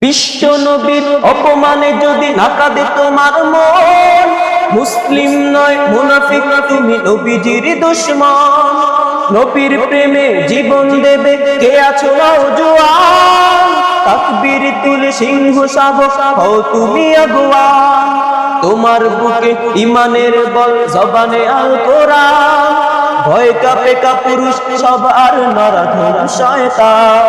বিশ্ব নবীর অপমানে যদি না কাঁদে তোমার মন, মুসলিম নয় মুনাফিক তুমি নবীজির দুশমন। নবীর প্রেমে জীবন দেবে কে আছো নওজোয়ান, তাকবীর তুলে সিংহ শাবক হও তুমি আগুয়ান। তোমার বুকে ইমানের বল জবানে আল কোরআন, ভয় কাঁপে কাপুরুষ সব আর নরাধম শয়তান।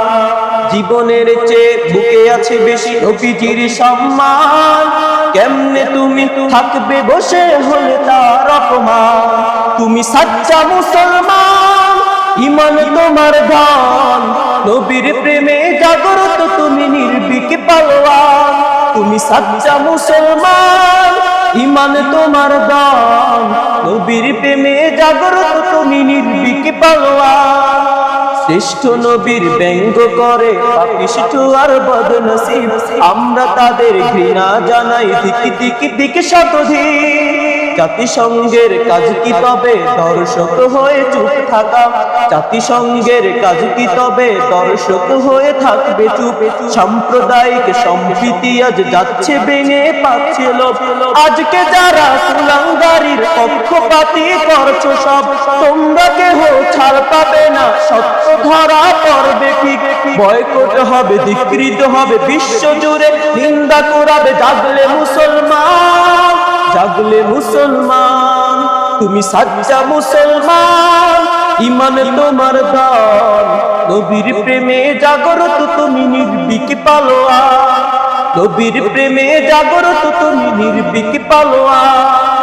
জীবনের চেয়ে বুকে আছে বেশি নবীজির সম্মান, কেমনে তুমি থাকবে বসে হলে তার অপমান। তুমি সাচ্চা মুসলমান, ইমান তোমার ধন, নবীর প্রেমে জাগ্রত তুমি নির্ভীক পালোয়ান। তুমি সাচ্চা মুসলমান, ইমান তোমার ধন, নবীর প্রেমে জাগ্রত তুমি নির্ভীক পালোয়ান। শ্রেষ্ঠ নবীর ব্যঙ্গ করে পাপিষ্ঠ আর বদনসিব, আমরা তাদের ঘৃণা জানাই দিক শতধিক। জাতিসংঘের কাজ কি তবে দর্শক হয়ে চুপ থাকা, জাতিসংঘের কাজ কি তবে দর্শক হয়ে থাকবে চুপ। সাম্প্রদায়িক সম্প্রীতি আজ যাচ্ছে ভেঙে পাচ্ছে লোভ, আজকে যারা কুলাঙ্গারীর পক্ষপাতী করছো সব, তোমরা কেহ ছাড় পাবে না, সত্য ধরা পড়বে ঠিক। বয়কট হবে, ধিক্কৃত হবে বিশ্ব জুড়ে, নিন্দা করাবে জাগলে মুসলমান, জাগলে মুসলমান। তুমি সাচ্চা মুসলমান, ইমান তোমার ধন, নবীর প্রেমে জাগ্রত তুমি নির্ভীক পালোয়ান, নবীর প্রেমে জাগ্রত তুমি নির্ভীক পালোয়ান।